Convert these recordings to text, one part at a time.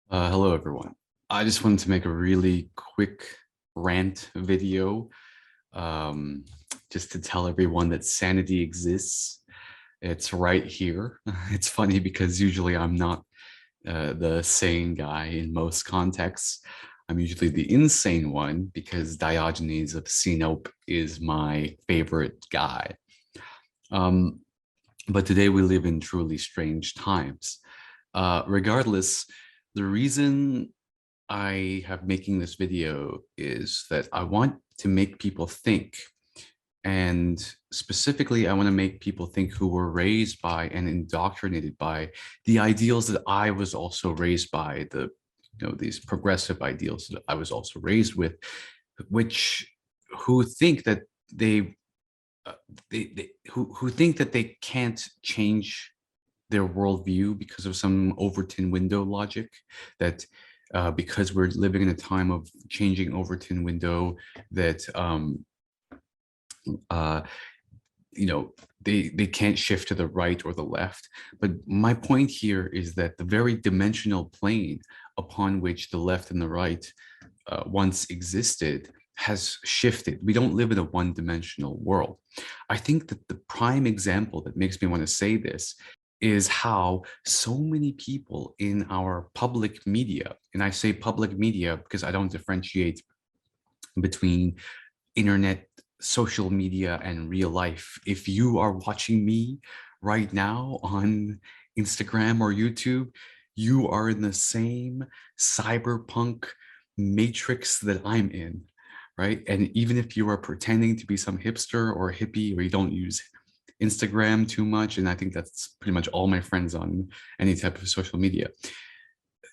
Hello, everyone. I just wanted to make a really quick rant video um, just to tell everyone that sanity exists. It's right here. It's funny because usually I'm not the sane guy in most contexts. I'm usually the insane one because Diogenes of Sinope is my favorite guy. Um, but today we live in truly strange times. Regardless, the reason I have making this video is that I want to make people think. And specifically, I want to make people think who were raised by and indoctrinated by the ideals that I was also raised by, these progressive ideals that I was also raised with, which who think that uh, who think that they can't change their worldview because of some Overton window logic, that because we're living in a time of changing Overton window, that uh, they can't shift to the right or the left. But my point here is that the very dimensional plane upon which the left and the right once existed has shifted. We don't live in a one-dimensional world. I think that the prime example that makes me want to say this is how so many people in our public media, and I say public media because I don't differentiate between internet, social media, and real life. If you are watching me right now on Instagram or YouTube, you are in the same cyberpunk matrix that I'm in, right? And even if you are pretending to be some hipster or hippie, or you don't use Instagram too much, and I think that's pretty much all my friends on any type of social media,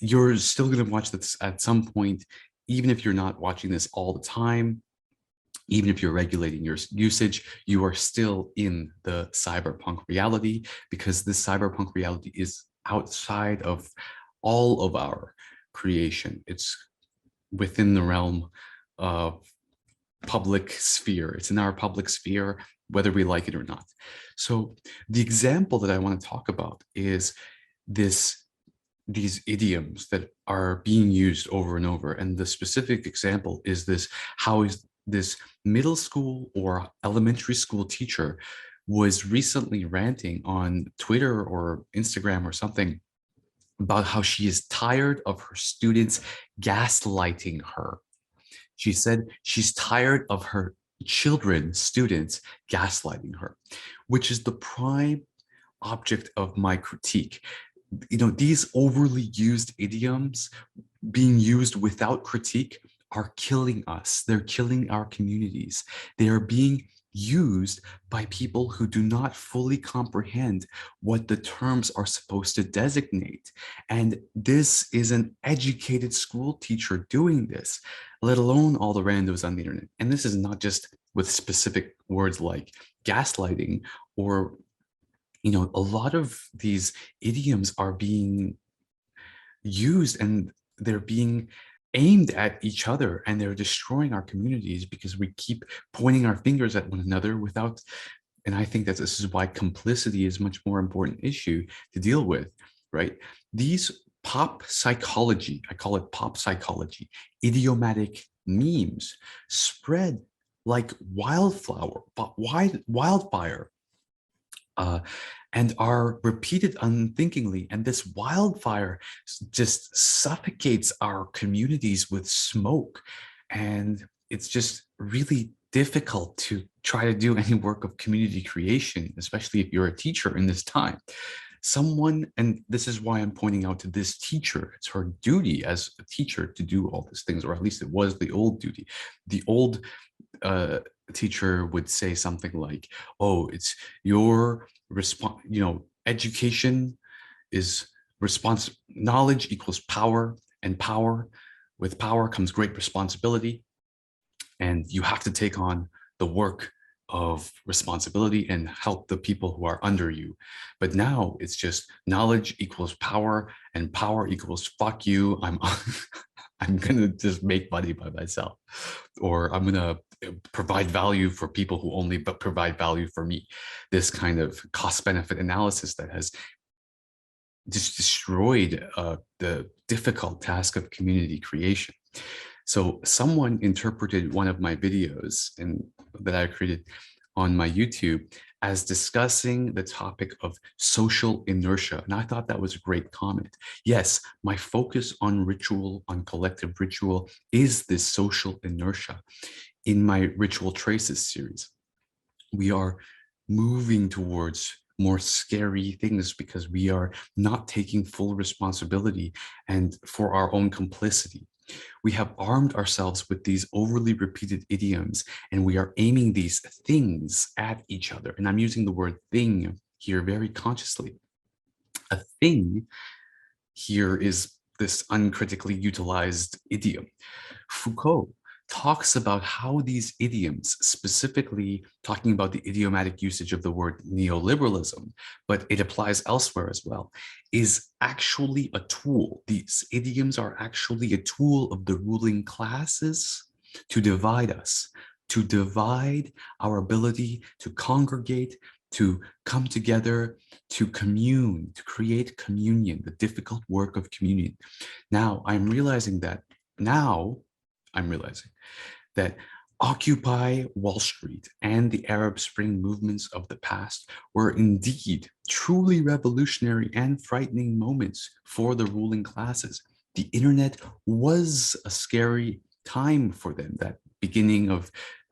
you're still going to watch this at some point, even if you're not watching this all the time. Even if you're regulating your usage, you are still in the cyberpunk reality, because this cyberpunk reality is outside of all of our creation. It's within the realm of public sphere. It's in our public sphere, whether we like it or not. So the example that I want to talk about is these idioms that are being used over and over. And the specific example is this: how is this middle school or elementary school teacher was recently ranting on Twitter or Instagram or something about how she is tired of her students gaslighting her. She said she's tired of her students gaslighting her, which is the prime object of my critique. These overly used idioms being used without critique are killing us. They're killing our communities. They are being used by people who do not fully comprehend what the terms are supposed to designate. And this is an educated school teacher doing this, let alone all the randos on the internet. And this is not just with specific words like gaslighting, or a lot of these idioms are being used and they're being aimed at each other, and they're destroying our communities because we keep pointing our fingers at one another without. And I think that this is why complicity is a much more important issue to deal with, right? These pop psychology, I call it pop psychology, idiomatic memes spread like wildfire, uh, and are repeated unthinkingly. And this wildfire just suffocates our communities with smoke. And it's just really difficult to try to do any work of community creation, especially if you're a teacher in this time. And this is why I'm pointing out to this teacher, it's her duty as a teacher to do all these things, or at least it was the old duty. The old teacher would say something like, oh, it's your response, education is response, knowledge equals power, and with power comes great responsibility, and you have to take on the work of responsibility and help the people who are under you. But now it's just knowledge equals power, and power equals fuck you. I'm gonna just make money by myself, or I'm gonna provide value for people who only provide value for me. This kind of cost benefit analysis that has just destroyed the difficult task of community creation. So someone interpreted one of my videos and that I created on my YouTube as discussing the topic of social inertia. And I thought that was a great comment. Yes, my focus on ritual, on collective ritual, is this social inertia. In my Ritual Traces series, we are moving towards more scary things because we are not taking full responsibility and for our own complicity. We have armed ourselves with these overly repeated idioms, and we are aiming these things at each other. And I'm using the word thing here very consciously. A thing here is this uncritically utilized idiom. Foucault talks about how these idioms, specifically talking about the idiomatic usage of the word neoliberalism, but it applies elsewhere as well, is actually a tool. These idioms are actually a tool of the ruling classes to divide us, to divide our ability to congregate, to come together, to commune, to create communion, the difficult work of communion. Now I'm realizing that Occupy Wall Street and the Arab Spring movements of the past were indeed truly revolutionary and frightening moments for the ruling classes. The internet was a scary time for them, that beginning of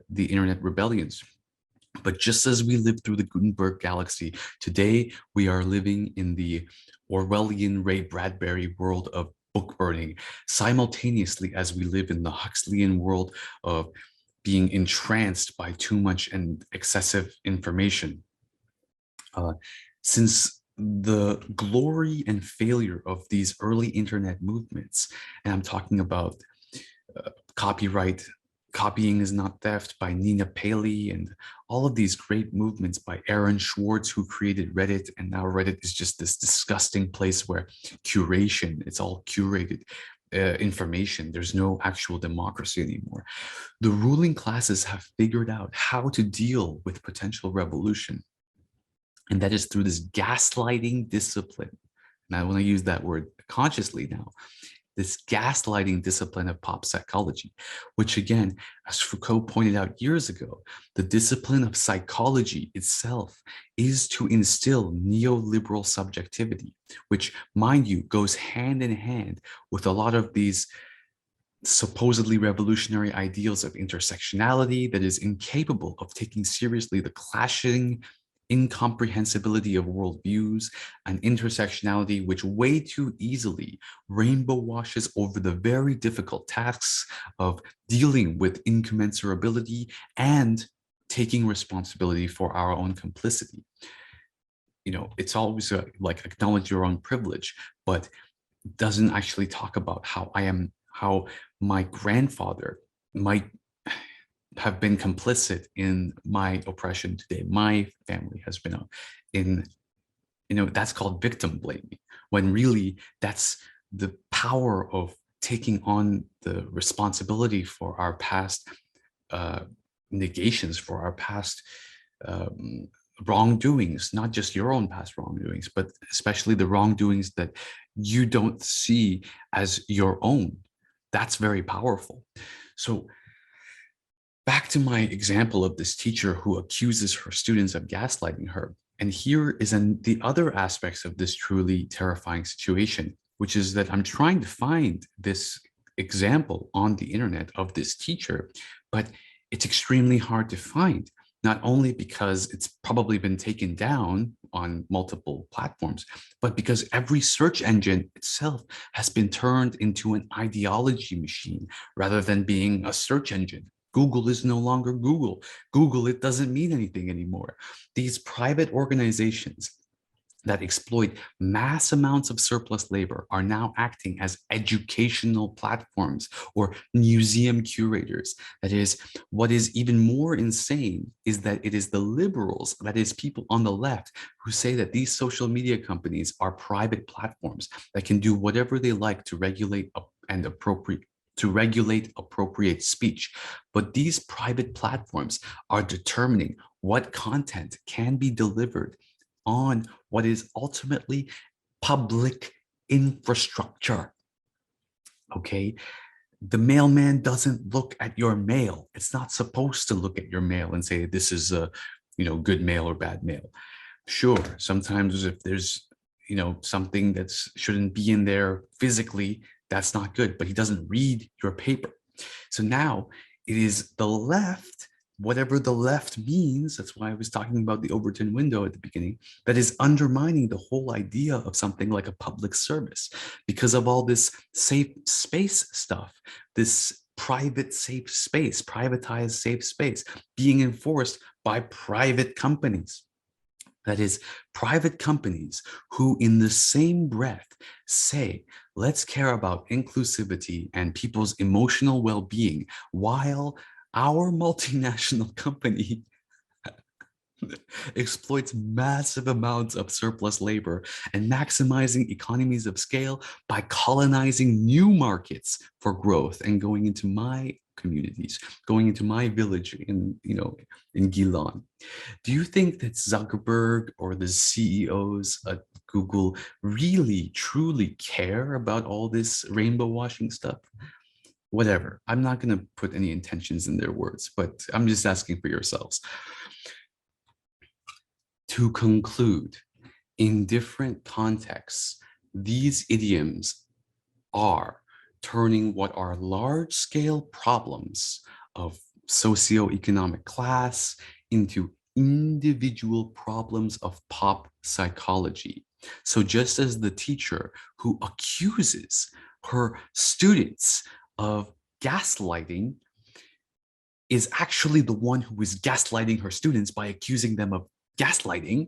the internet rebellions. But just as we lived through the Gutenberg galaxy, today we are living in the Orwellian Ray Bradbury world of book burning, simultaneously as we live in the Huxleyan world of being entranced by too much and excessive information. Since the glory and failure of these early internet movements, and I'm talking about copyright, Copying is Not Theft by Nina Paley, and all of these great movements by Aaron Swartz, who created Reddit, and now Reddit is just this disgusting place where curation, it's all curated information. There's no actual democracy anymore. The ruling classes have figured out how to deal with potential revolution, and that is through this gaslighting discipline. And I want to use that word consciously now. This gaslighting discipline of pop psychology, which again, as Foucault pointed out years ago, the discipline of psychology itself is to instill neoliberal subjectivity, which, mind you, goes hand in hand with a lot of these supposedly revolutionary ideals of intersectionality that is incapable of taking seriously the clashing incomprehensibility of worldviews, and intersectionality which way too easily rainbow washes over the very difficult tasks of dealing with incommensurability and taking responsibility for our own complicity. You know, it's always like acknowledge your own privilege, but doesn't actually talk about how my grandfather might have been complicit in my oppression today. My family has been in, that's called victim blaming, when really that's the power of taking on the responsibility for our past negations, for our past wrongdoings, not just your own past wrongdoings, but especially the wrongdoings that you don't see as your own. That's very powerful. So back to my example of this teacher who accuses her students of gaslighting her. And here is the other aspects of this truly terrifying situation, which is that I'm trying to find this example on the internet of this teacher, but it's extremely hard to find, not only because it's probably been taken down on multiple platforms, but because every search engine itself has been turned into an ideology machine rather than being a search engine. Google is no longer Google. Google, it doesn't mean anything anymore. These private organizations that exploit mass amounts of surplus labor are now acting as educational platforms or museum curators. That is, what is even more insane is that it is the liberals, that is people on the left, who say that these social media companies are private platforms that can do whatever they like to regulate appropriate speech. But these private platforms are determining what content can be delivered on what is ultimately public infrastructure. Okay? The mailman doesn't look at your mail. It's not supposed to look at your mail and say, this is a, good mail or bad mail. Sure, sometimes if there's, something that shouldn't be in there physically, that's not good, but he doesn't read your paper. So now it is the left, whatever the left means, that's why I was talking about the Overton window at the beginning, that is undermining the whole idea of something like a public service because of all this safe space stuff, this private safe space, privatized safe space being enforced by private companies. That is, private companies who in the same breath say, let's care about inclusivity and people's emotional well-being, while our multinational company exploits massive amounts of surplus labor and maximizing economies of scale by colonizing new markets for growth and going into my communities, going into my village in Gilon. Do you think that Zuckerberg or the CEOs at Google really truly care about all this rainbow washing stuff? Whatever. I'm not going to put any intentions in their words, but I'm just asking for yourselves. To conclude, in different contexts, these idioms are turning what are large-scale problems of socioeconomic class into individual problems of pop psychology. So just as the teacher who accuses her students of gaslighting is actually the one who is gaslighting her students by accusing them of gaslighting,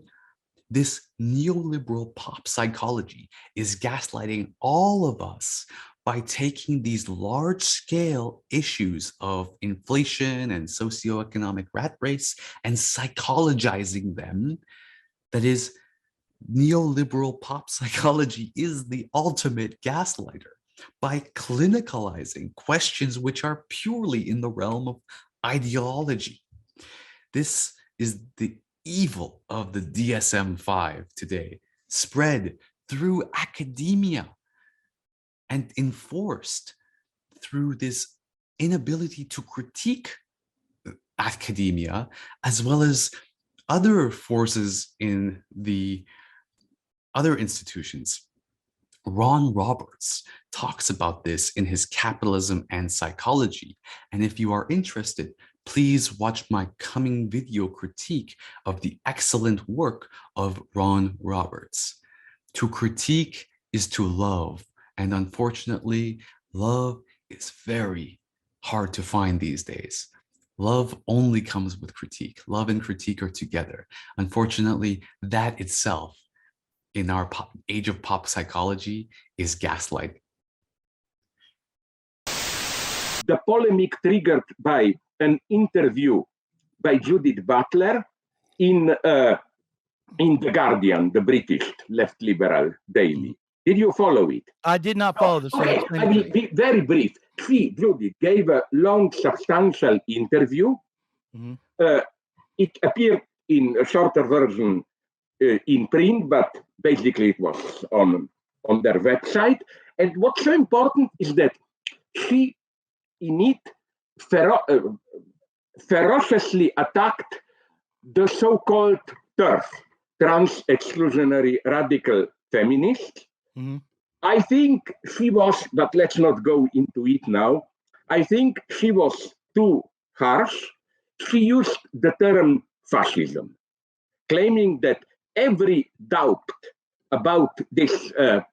this neoliberal pop psychology is gaslighting all of us by taking these large-scale issues of inflation and socioeconomic rat race and psychologizing them. That is, neoliberal pop psychology is the ultimate gaslighter by clinicalizing questions which are purely in the realm of ideology. This is the evil of the DSM-5 today, spread through academia and enforced through this inability to critique academia, as well as other forces in the other institutions. Ron Roberts talks about this in his Capitalism and Psychology. And if you are interested, please watch my coming video critique of the excellent work of Ron Roberts. To critique is to love. And unfortunately, love is very hard to find these days. Love only comes with critique. Love and critique are together. Unfortunately, that itself in our age of pop psychology is gaslighting. The polemic triggered by an interview by Judith Butler in The Guardian, the British left liberal daily. Did you follow it? I did not follow this. Okay, I will be very brief. Judith gave a long, substantial interview. It appeared in a shorter version in print, but basically it was on their website. And what's so important is that she, in it, ferociously attacked the so-called TERF, trans-exclusionary radical feminists. I think she was, but let's not go into it now, I think she was too harsh. She used the term fascism, claiming that every doubt about this her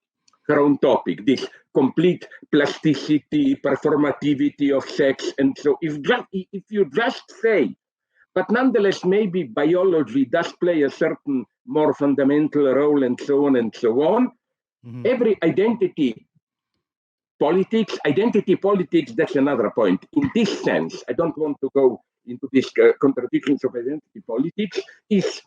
own topic, this complete plasticity, performativity of sex, and so if you just say, but nonetheless, maybe biology does play a certain more fundamental role, and so on and so on. Every identity politics, that's another point. In this sense, I don't want to go into these contradictions of identity politics, is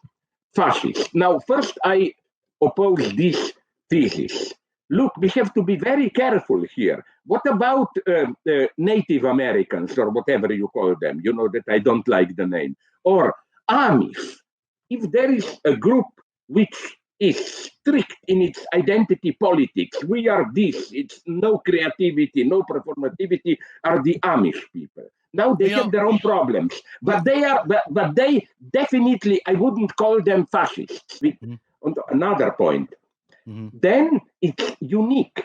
fascist. Now, first, I oppose this thesis. Look, we have to be very careful here. What about Native Americans, or whatever you call them? You know that I don't like the name. Or Amish. If there is a group which is strict in its identity politics. We are this. It's no creativity, no performativity, are the Amish people. Now they have their own problems, but they definitely, I wouldn't call them fascists. On another point, then it's unique.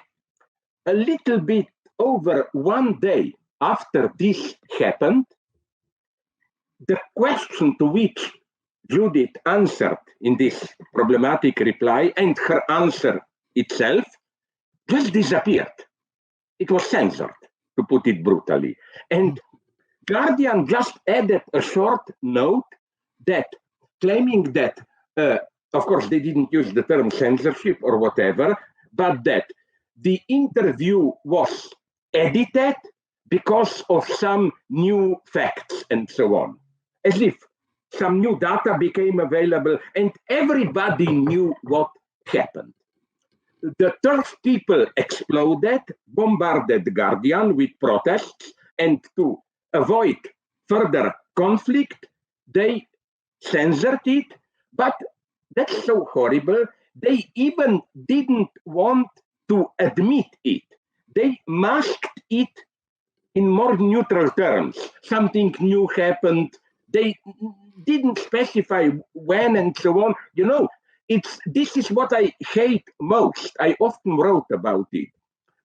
A little bit over one day after this happened, the question to which Judith answered in this problematic reply and her answer itself just disappeared. It was censored, to put it brutally. And Guardian just added a short note that claiming that, of course, they didn't use the term censorship or whatever, but that the interview was edited because of some new facts and so on, as if some new data became available and everybody knew what happened. The turf people exploded, bombarded the Guardian with protests, and to avoid further conflict, they censored it, but that's so horrible. They even didn't want to admit it. They masked it in more neutral terms. Something new happened. They didn't specify when and so on. You know, this is what I hate most. I often wrote about it.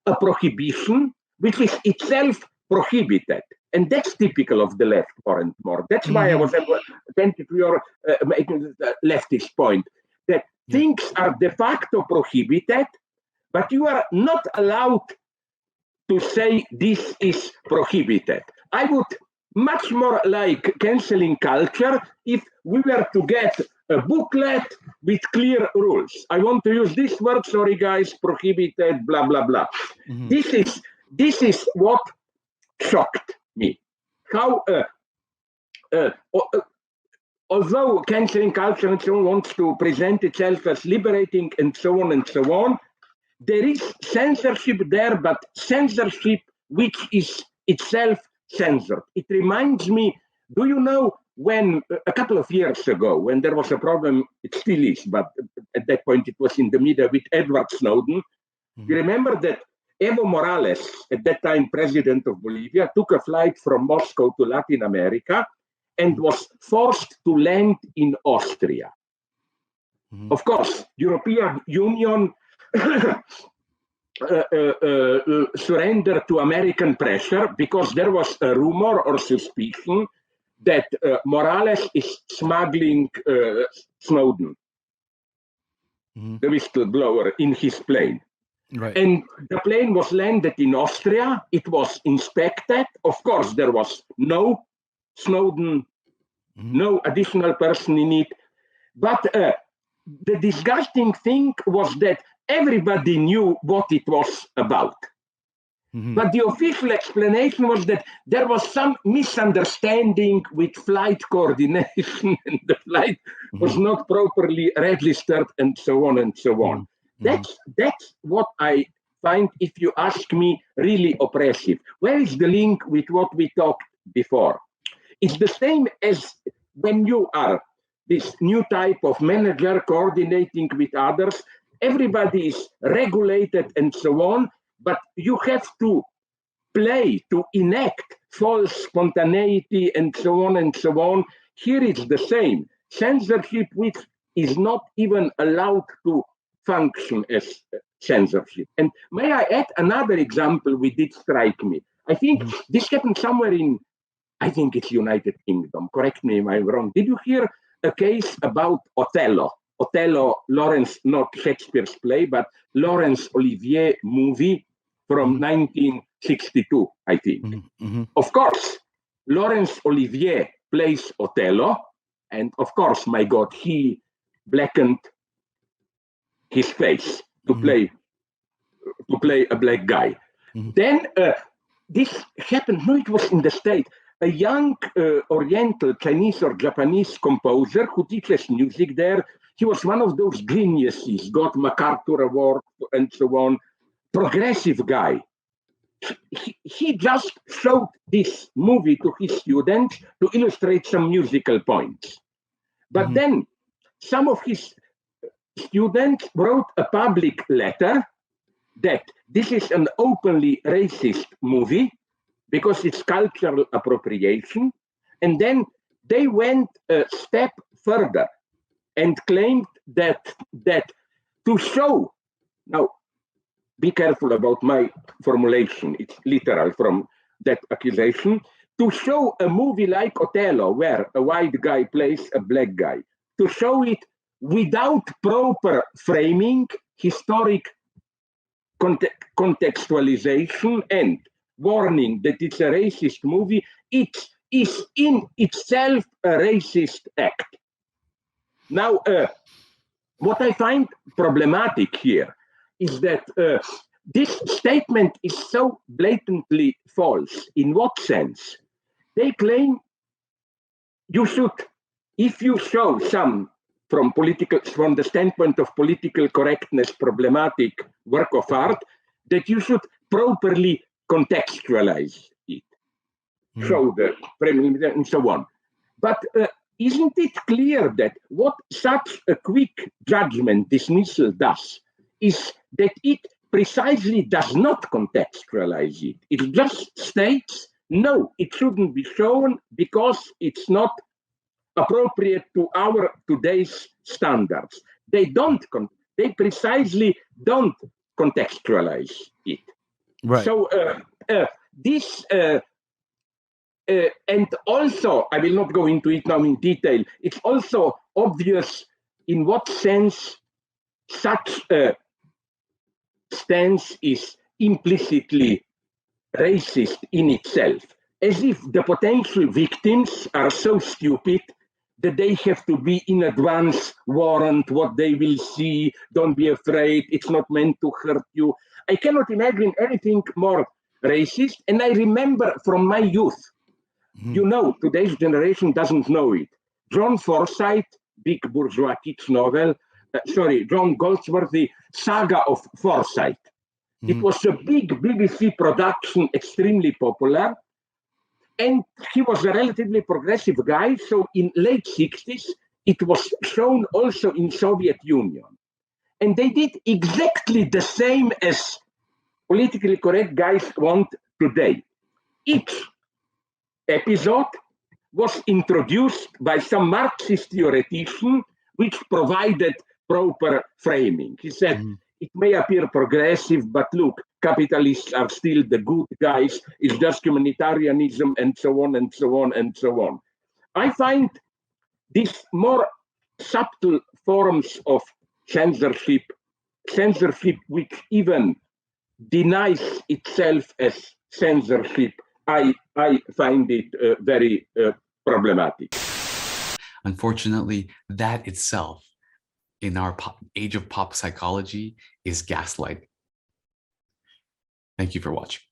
A prohibition which is itself prohibited. And that's typical of the left more and more. That's why I was attentive to your leftist point, that things are de facto prohibited, but you are not allowed to say this is prohibited. I would much more like canceling culture if we were to get a booklet with clear rules. I want to use this word, sorry guys, prohibited, blah, blah, blah. This is what shocked me. How, although canceling culture and so on wants to present itself as liberating and so on, there is censorship there, but censorship which is itself censored. It reminds me, do you know when a couple of years ago, when there was a problem, it still is, but at that point it was in the media with Edward Snowden, you remember that Evo Morales, at that time president of Bolivia, took a flight from Moscow to Latin America and was forced to land in Austria. Of course, European Union surrendered to American pressure because there was a rumor or suspicion that Morales is smuggling Snowden, the whistleblower, in his plane. Right. And the plane was landed in Austria. It was inspected. Of course, there was no Snowden, no additional person in it. But the disgusting thing was that everybody knew what it was about. But the official explanation was that there was some misunderstanding with flight coordination and the flight was not properly registered and so on and so on. That's what I find, if you ask me, really oppressive. Where is the link with what we talked before? It's the same as when you are this new type of manager coordinating with others. Everybody is regulated and so on, but you have to play, to enact false spontaneity and so on and so on. Here it's the same. Censorship which is not even allowed to function as censorship. And may I add another example which did strike me? I think this happened somewhere in, I think it's United Kingdom. Correct me if I'm wrong. Did you hear a case about Othello? Othello, Laurence, not Shakespeare's play, but Laurence Olivier movie from 1962, I think. Of course, Laurence Olivier plays Othello, and of course, my God, he blackened his face to play a black guy. Then this happened. No, it was in the States. A young Oriental, Chinese or Japanese composer who teaches music there. He was one of those geniuses, got MacArthur Award and so on. Progressive guy. He just showed this movie to his students to illustrate some musical points. But then some of his students wrote a public letter that this is an openly racist movie because it's cultural appropriation. And then they went a step further and claimed that to show, now be careful about my formulation, it's literal from that accusation, to show a movie like Othello, where a white guy plays a black guy, to show it without proper framing, historic contextualization, and warning that it's a racist movie, it is in itself a racist act. Now, what I find problematic here is that this statement is so blatantly false. In what sense? They claim you should, if you show some from the standpoint of political correctness, problematic work of art, that you should properly contextualize it, show the framing and so on. But isn't it clear that what such a quick judgment dismissal does is that it precisely does not contextualize it. It just states, no, it shouldn't be shown because it's not appropriate to our today's standards. They precisely don't contextualize it. Right. So this, and also, I will not go into it now in detail, it's also obvious in what sense such a stance is implicitly racist in itself, as if the potential victims are so stupid that they have to be in advance warned what they will see, don't be afraid, it's not meant to hurt you. I cannot imagine anything more racist, and I remember from my youth, you know, today's generation doesn't know it. John Forsyth, big bourgeois kids novel, John Goldsworthy, Saga of Forsyth. It was a big BBC production, extremely popular. And he was a relatively progressive guy. So in late 60s, it was shown also in Soviet Union. And they did exactly the same as politically correct guys want today. Each episode was introduced by some Marxist theoretician, which provided proper framing. He said, it may appear progressive, but look, capitalists are still the good guys. It's just humanitarianism and so on and so on and so on. I find these more subtle forms of censorship which even denies itself as censorship, I find it very problematic. Unfortunately, that itself, in our age of pop psychology, is gaslighting. Thank you for watching.